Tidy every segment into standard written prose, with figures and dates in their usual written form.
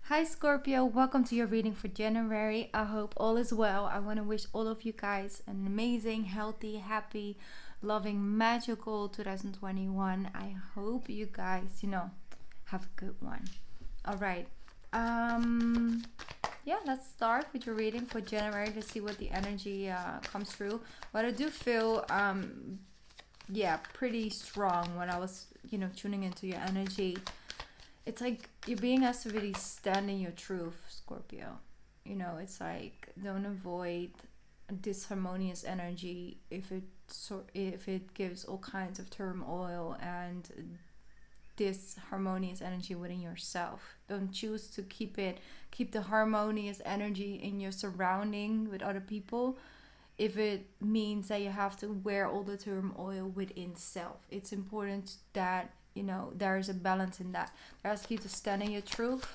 Hi Scorpio, welcome to your reading for January. I hope all is well. I want to wish all of you guys an amazing, healthy, happy, loving, magical 2021. I hope you guys, have a good one. All right. Yeah, let's start with your reading for January to see what the energy comes through. But I do feel pretty strong when I was, tuning into your energy. It's like you're being asked to really stand in your truth, Scorpio. It's like don't avoid disharmonious energy if it gives all kinds of turmoil and disharmonious energy within yourself. Don't choose to keep the harmonious energy in your surrounding with other people if it means that you have to wear all the turmoil within self. It's important that there is a balance in that. I ask you to stand in your truth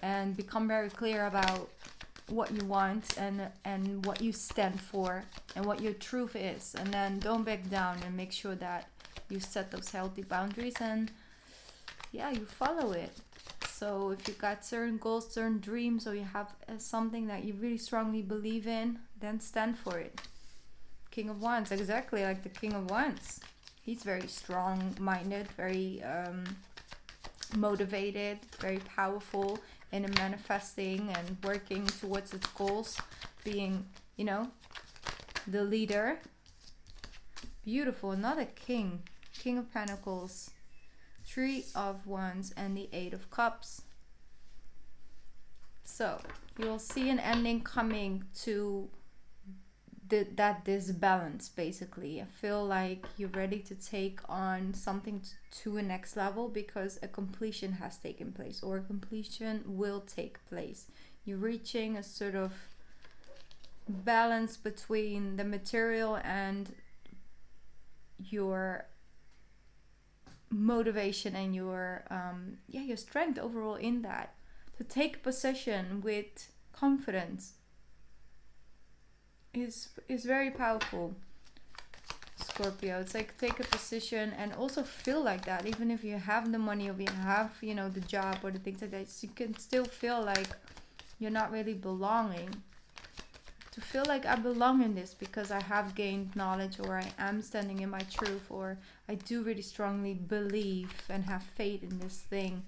and become very clear about what you want and what you stand for and what your truth is, and then don't back down and make sure that you set those healthy boundaries and you follow it. So if you got certain goals, certain dreams, or you have something that you really strongly believe in, then stand for it. King of Wands, exactly like the King of Wands. He's very strong-minded, very motivated, very powerful in manifesting and working towards its goals, being, the leader. Beautiful, another king. King of Pentacles, Three of Wands, and the Eight of Cups. So, you'll see an ending coming to that disbalance. Basically, I feel like you're ready to take on something to a next level because a completion has taken place, or a completion will take place. You're reaching a sort of balance between the material and your motivation and your strength overall in that, to take possession with confidence is very powerful, Scorpio. It's like take a position and also feel like that, even if you have the money or you have the job or the things like that, you can still feel like you're not really belonging. To feel like I belong in this because I have gained knowledge, or I am standing in my truth, or I do really strongly believe and have faith in this thing.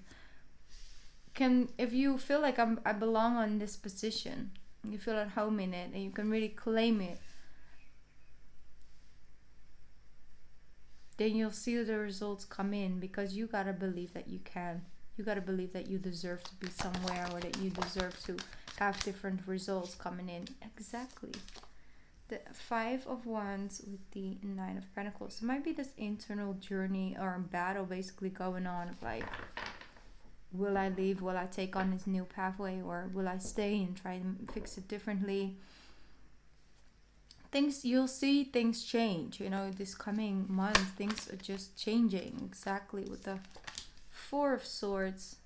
If you feel like I belong on this position, you feel at home in it, and you can really claim it, then you'll see the results come in, because you gotta believe that you can. You gotta believe that you deserve to be somewhere, or that you deserve to have different results coming in. Exactly. The Five of Wands with the Nine of Pentacles. There might be this internal journey or battle basically going on of like, will I leave? Will I take on this new pathway? Or will I stay and try and fix it differently? You'll see things change. This coming month, things are just changing. Exactly, with the Four of Swords.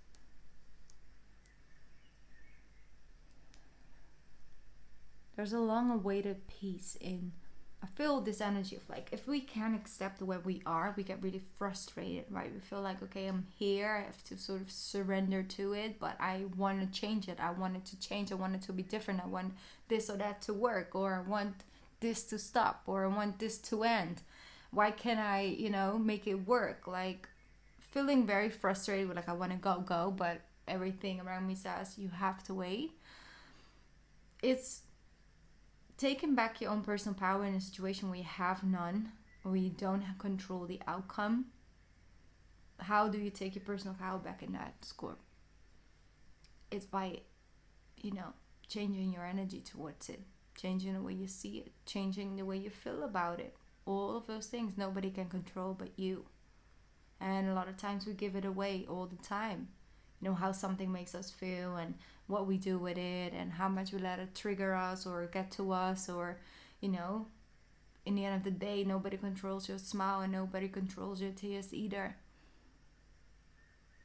There's a long-awaited peace in... I feel this energy of like, if we can't accept where we are, we get really frustrated, right? We feel like, okay, I'm here, I have to sort of surrender to it, but I want to change it. I want it to change. I want it to be different. I want this or that to work, or I want this to stop, or I want this to end. Why can't I, make it work? Like, feeling very frustrated with like, I want to go, but everything around me says you have to wait. It's taking back your own personal power in a situation where you have none, or you don't control the outcome. How do you take your personal power back in that score? It's by, changing your energy towards it, changing the way you see it, changing the way you feel about it. All of those things nobody can control but you. And a lot of times we give it away all the time. How something makes us feel and what we do with it, and how much we let it trigger us or get to us, or in the end of the day, nobody controls your smile and nobody controls your tears either.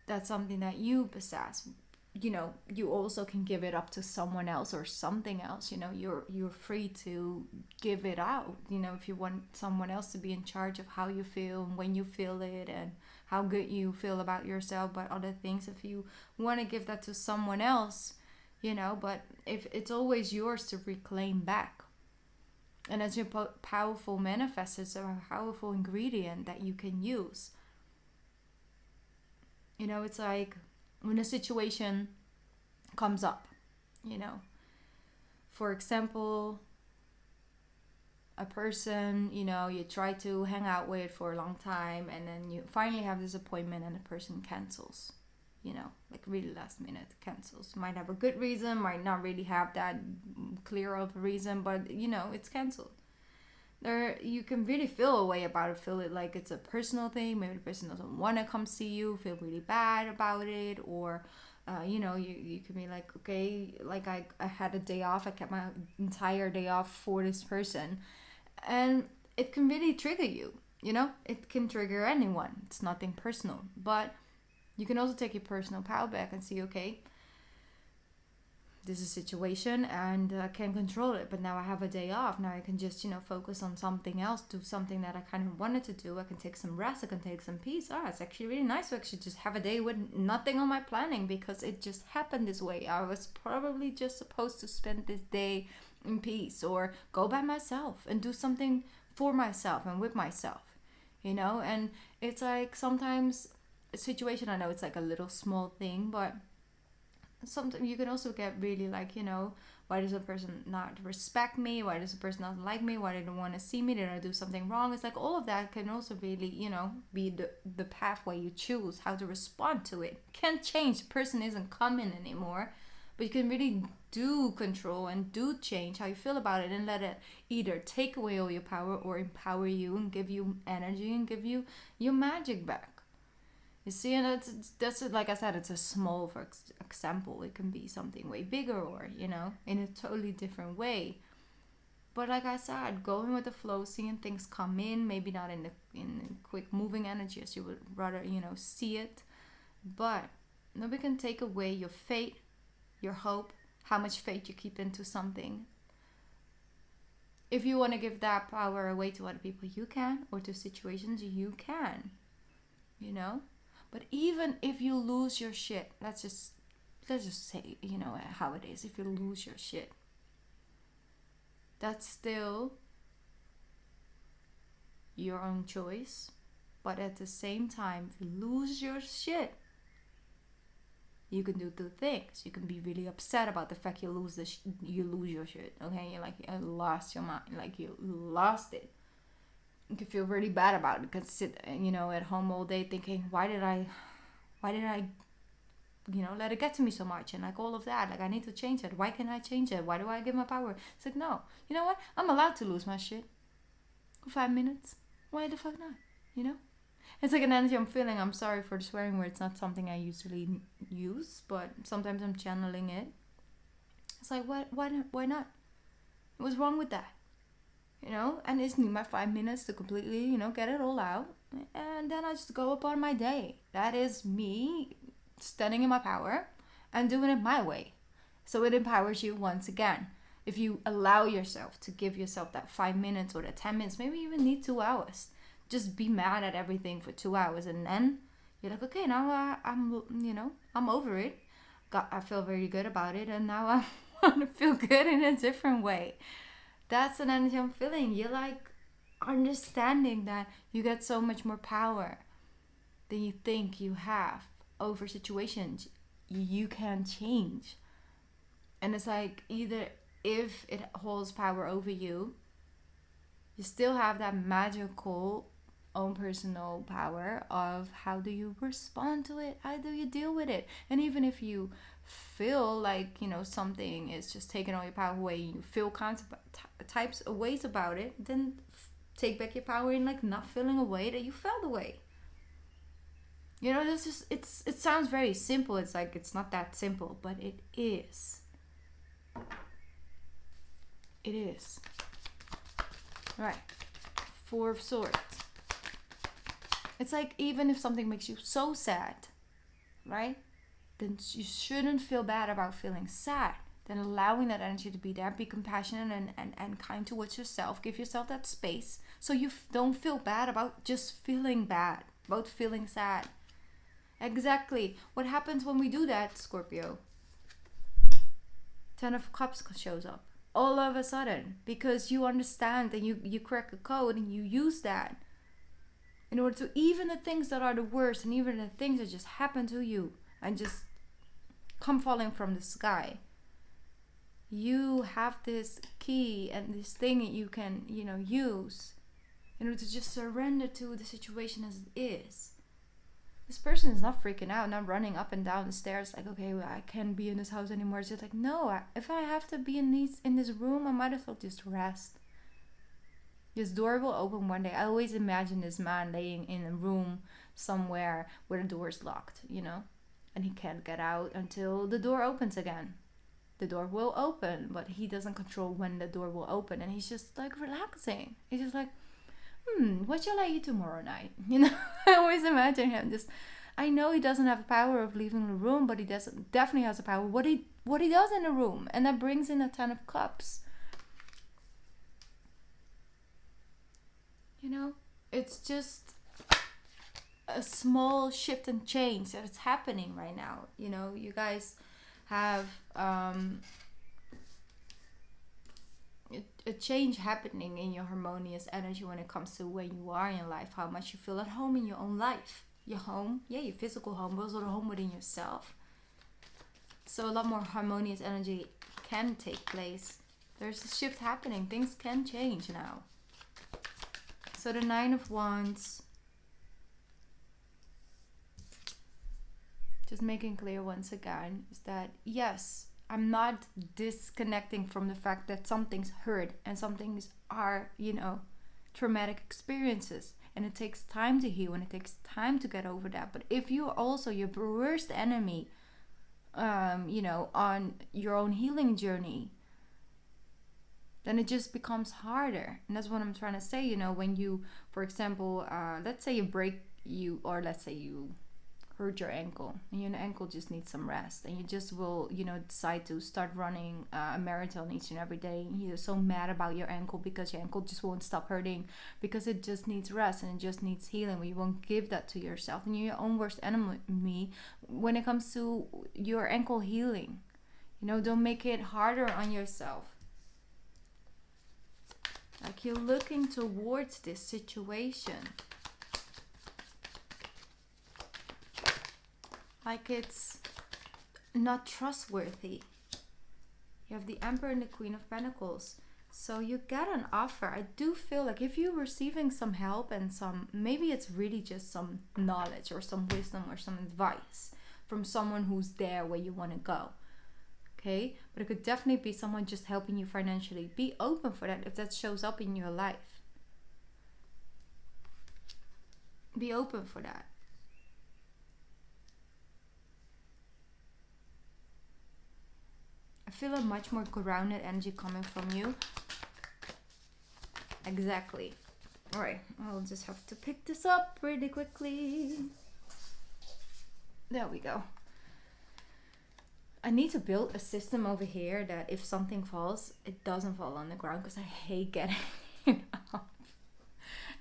That's something that you possess. you know, you also can give it up to someone else or something else. You know, you're free to give it out. You know, if you want someone else to be in charge of how you feel and when you feel it and how good you feel about yourself, but other things, if you want to give that to someone else, you know, but if it's always yours to reclaim back. And as your powerful manifest, it's a powerful ingredient that you can use. You know, it's like when a situation comes up, you know, for example, a person, you know, you try to hang out with for a long time, and then you finally have this appointment and the person cancels, you know, like really last minute cancels. Might have a good reason, might not really have that clear of a reason, but you know, it's canceled. There, you can really feel a way about it, feel it like it's a personal thing. Maybe the person doesn't want to come see you, feel really bad about it, or you know, you can be like, okay, like I had a day off, I kept my entire day off for this person, and it can really trigger you. You know, it can trigger anyone. It's nothing personal, but you can also take your personal power back and see, okay, this is a situation and I can't control it, but now I have a day off. Now I can just, you know, focus on something else, do something that I kind of wanted to do. I can take some rest, I can take some peace. It's actually really nice to actually just have a day with nothing on my planning, because it just happened this way. I was probably just supposed to spend this day in peace, or go by myself and do something for myself and with myself, you know. And it's like sometimes a situation, I know it's like a little small thing, but sometimes you can also get really like, you know, why does a person not respect me? Why does a person not like me? Why they don't want to see me? Did I do something wrong? It's like all of that can also really, you know, be the pathway you choose, how to respond to it. Can't change. The person isn't coming anymore, but you can really do control and do change how you feel about it, and let it either take away all your power or empower you and give you energy and give you your magic back. You see, and that's like I said, it's a small, for example. It can be something way bigger, or, you know, in a totally different way. But like I said, going with the flow, seeing things come in, maybe not in quick moving energy as you would rather, you know, see it. But nobody can take away your faith, your hope, how much faith you keep into something. If you want to give that power away to other people, you can, or to situations, you can, you know. But even if you lose your shit, let's just say, you know, how it is. If you lose your shit, that's still your own choice. But at the same time, if you lose your shit, you can do two things. You can be really upset about the fact you lose your shit. Okay, you're like, you lost your mind, like you lost it. You can feel really bad about it. You can sit, you know, at home all day thinking, why did I, you know, let it get to me so much, and like all of that. Like, I need to change it. Why can't I change it? Why do I give my power? It's like, no, you know what? I'm allowed to lose my shit for 5 minutes. Why the fuck not? You know? It's like an energy I'm feeling. I'm sorry for the swearing word. It's not something I usually use, but sometimes I'm channeling it. It's like, why not? What's wrong with that? You know, and it's need my 5 minutes to completely, you know, get it all out, and then I just go about my day. That is me standing in my power and doing it my way. So it empowers you once again. If you allow yourself to give yourself that 5 minutes or that 10 minutes, maybe you even need 2 hours. Just be mad at everything for 2 hours, and then you're like, okay, now I'm over it. I feel very good about it, and now I want to feel good in a different way. That's an energy I'm feeling. You're like understanding that you get so much more power than you think you have over situations you can change. And it's like, either if it holds power over you, you still have that magical own personal power of how do you respond to it, how do you deal with it. And even if you feel like, you know, something is just taking all your power away, you feel types of ways about it, then take back your power in like not feeling a way that you felt away. You know, this is it sounds very simple. It's like, it's not that simple, but it is. It is. Right. 4 of Swords. It's like, even if something makes you so sad, right? then you shouldn't feel bad about feeling sad. Then allowing that energy to be there, be compassionate and kind towards yourself. Give yourself that space so you don't feel bad about just feeling bad, about feeling sad. Exactly. What happens when we do that, Scorpio? 10 of Cups shows up all of a sudden because you understand and you crack a code and you use that in order to, even the things that are the worst and even the things that just happen to you and just come falling from the sky. You have this key and this thing that you can, use in order to just surrender to the situation as it is. This person is not freaking out, not running up and down the stairs like, okay, well, I can't be in this house anymore. It's just like, no, if I have to be in this room, I might as well just rest. This door will open one day. I always imagine this man laying in a room somewhere where the door is locked, and he can't get out until the door opens again. The door will open, but he doesn't control when the door will open, and he's just like relaxing. He's just like, what shall I eat tomorrow night? I always imagine him just, I know he doesn't have the power of leaving the room, but he definitely has the power what he does in the room, and that brings in a 10 of Cups. It's just a small shift and change that is happening right now. You guys have a change happening in your harmonious energy when it comes to where you are in life, how much you feel at home in your own life. Your home, your physical home, but also the home within yourself. So a lot more harmonious energy can take place. There's a shift happening. Things can change now. So the 9 of Wands. Just making clear once again is that, yes, I'm not disconnecting from the fact that some things hurt and some things are, traumatic experiences. And it takes time to heal and it takes time to get over that. But if you are also your worst enemy, on your own healing journey, then it just becomes harder. And that's what I'm trying to say, when you, for example, let's say let's say you hurt your ankle and your ankle just needs some rest, and you just will decide to start running a marathon each and every day, and you're so mad about your ankle because your ankle just won't stop hurting because it just needs rest and it just needs healing, but you won't give that to yourself, and you're your own worst enemy when it comes to your ankle healing. Don't make it harder on yourself. Like you're looking towards this situation like it's not trustworthy. You have the Emperor and the Queen of Pentacles. So you get an offer. I do feel like if you're receiving some help and maybe it's really just some knowledge or some wisdom or some advice from someone who's there where you want to go. Okay? But it could definitely be someone just helping you financially. Be open for that if that shows up in your life. Be open for that. I feel a much more grounded energy coming from you. Exactly. Alright, I'll just have to pick this up really quickly. There we go. I need to build a system over here that if something falls, it doesn't fall on the ground because I hate getting it up.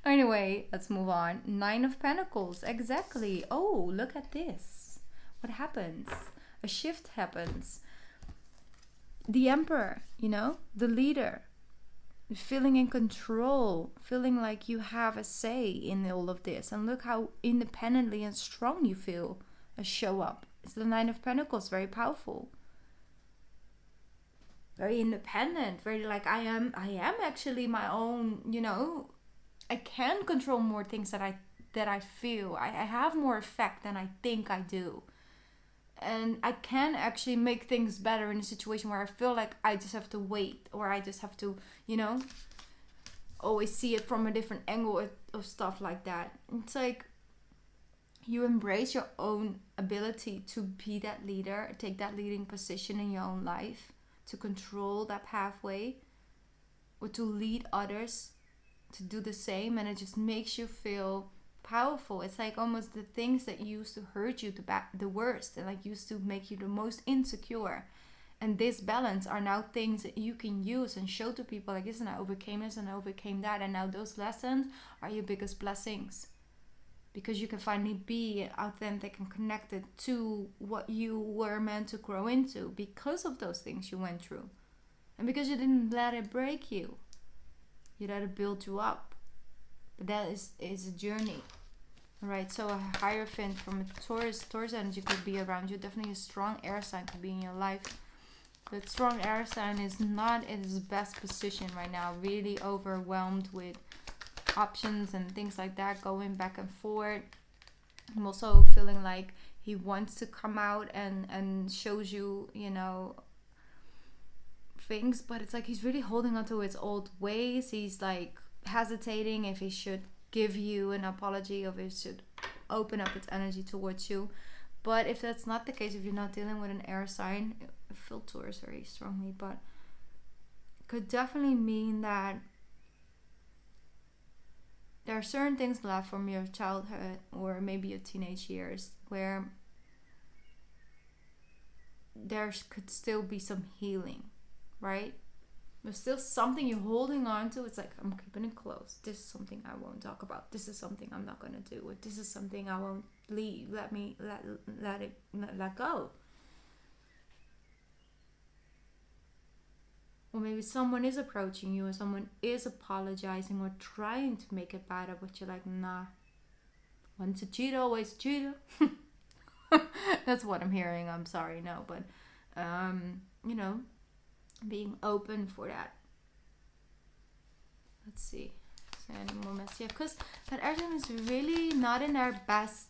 Anyway, let's move on. 9 of Pentacles. Exactly. Oh, look at this. What happens? A shift happens. The Emperor, the leader, feeling in control, feeling like you have a say in all of this. And look how independently and strong you feel show up. It's the 9 of Pentacles, very powerful. Very independent, very like I am actually my own, I can control more things that I feel. I have more effect than I think I do. And I can actually make things better in a situation where I feel like I just have to wait, or I just have to, always see it from a different angle of stuff like that. It's like you embrace your own ability to be that leader, take that leading position in your own life, to control that pathway, or to lead others to do the same. And it just makes you feel powerful. It's like almost the things that used to hurt you the worst, and like used to make you the most insecure, and this balance are now things that you can use and show to people, like, listen, I overcame this and I overcame that, and now those lessons are your biggest blessings, because you can finally be authentic and connected to what you were meant to grow into because of those things you went through, and because you didn't let it break you. You let it build you up. But that is a journey. Alright, so a Hierophant from a Taurus energy could be around you. Definitely a strong air sign could be in your life. That strong air sign is not in its best position right now. Really overwhelmed with options and things like that, going back and forth. I'm also feeling like he wants to come out and shows you, you know, things, but it's like he's really holding on to his old ways. He's like hesitating if he should give you an apology or if he should open up its energy towards you. But if that's not the case, if you're not dealing with an air sign, I feel Taurus very strongly, but it could definitely mean that there are certain things left from your childhood or maybe your teenage years where there could still be some healing, right? There's still something you're holding on to. It's like, I'm keeping it close. This is something I won't talk about. This is something I'm not going to do. Or this is something I won't leave. Let go. Or maybe someone is approaching you, or someone is apologizing or trying to make it better, but you're like, nah. Once a cheater, always a cheater. That's what I'm hearing. I'm sorry, no. But, you know, being open for that. Let's see. Is there any more mess? Yeah, because that everything is really not in their best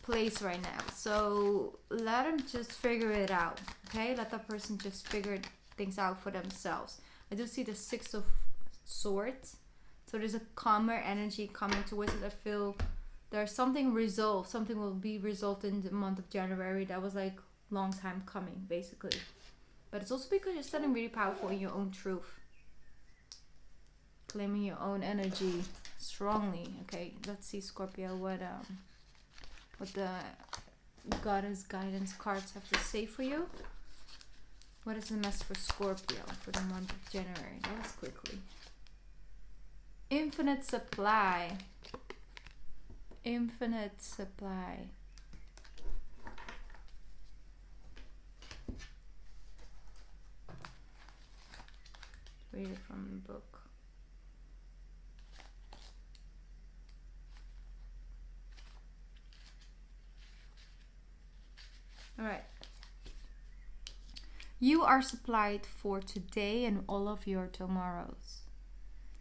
place right now. So let them just figure it out. Okay? Let that person just figure things out for themselves. I do see the Six of Swords. So there's a calmer energy coming towards it. I feel there's something resolved. Something will be resolved in the month of January. That was like long time coming, basically. But it's also because you're standing really powerful in your own truth. Claiming your own energy strongly. Okay, let's see, Scorpio, what the Goddess Guidance cards have to say for you. What is the message for Scorpio for the month of January? That was quickly. Infinite supply. Infinite supply. Read it from the book. All right. You are supplied for today and all of your tomorrows.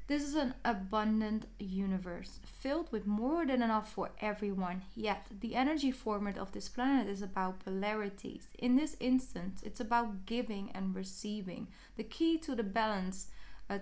This is an abundant universe filled with more than enough for everyone. Yet, the energy format of this planet is about polarities. In this instance, it's about giving and receiving. The key to the balance,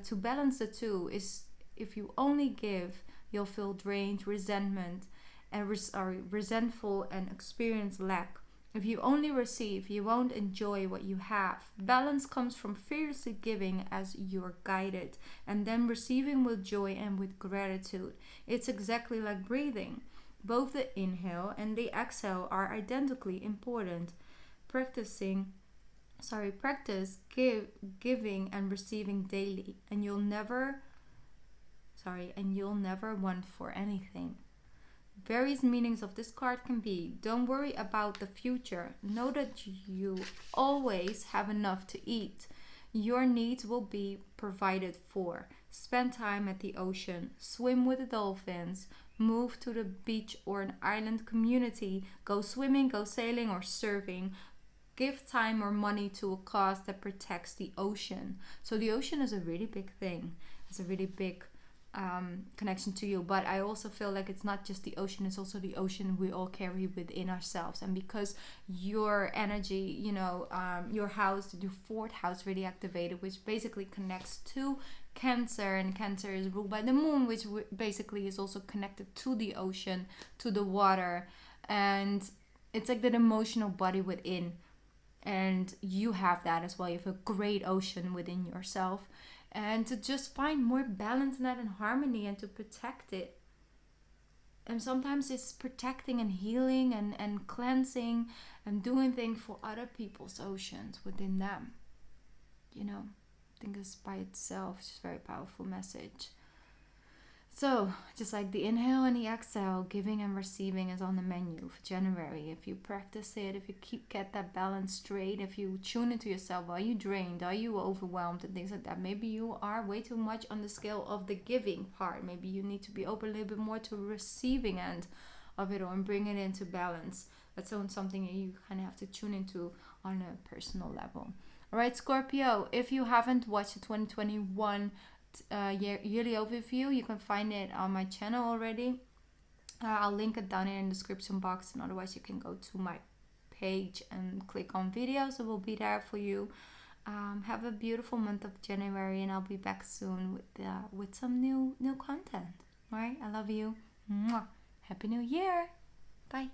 to balance the two, is if you only give, you'll feel drained, resentment, and resentful and experience lack. If you only receive, you won't enjoy what you have. Balance comes from fiercely giving as you're guided, and then receiving with joy and with gratitude. It's exactly like breathing. Both the inhale and the exhale are identically important. Practice giving and receiving daily, and you'll never want for anything. Various meanings of this card can be: don't worry about the future. Know that you always have enough to eat. Your needs will be provided for. Spend time at the ocean. Swim with the dolphins. Move to the beach or an island community. Go swimming, go sailing, or surfing. Give time or money to a cause that protects the ocean. So the ocean is a really big thing. It's a really big connection to you, but I also feel like it's not just the ocean, it's also the ocean we all carry within ourselves. And because your energy, your house, your fourth house really activated, which basically connects to Cancer, and Cancer is ruled by the moon, which basically is also connected to the ocean, to the water, and it's like that emotional body within, and you have that as well. You have a great ocean within yourself. And to just find more balance in that and harmony and to protect it. And sometimes it's protecting and healing and cleansing and doing things for other people's oceans within them. You know, I think it's by itself just a very powerful message. So, just like the inhale and the exhale, giving and receiving is on the menu for January. If you practice it, if you get that balance straight, if you tune into yourself, are you drained? Are you overwhelmed? And things like that. Maybe you are way too much on the scale of the giving part. Maybe you need to be open a little bit more to receiving end of it all and bring it into balance. That's something you kind of have to tune into on a personal level. All right, Scorpio, if you haven't watched the 2021 yearly overview, you can find it on my channel already. I'll link it down in the description box, and otherwise you can go to my page and click on videos. It will be there for you. Have a beautiful month of January, and I'll be back soon with some new content. All right, I love you. Mwah. Happy New Year. Bye.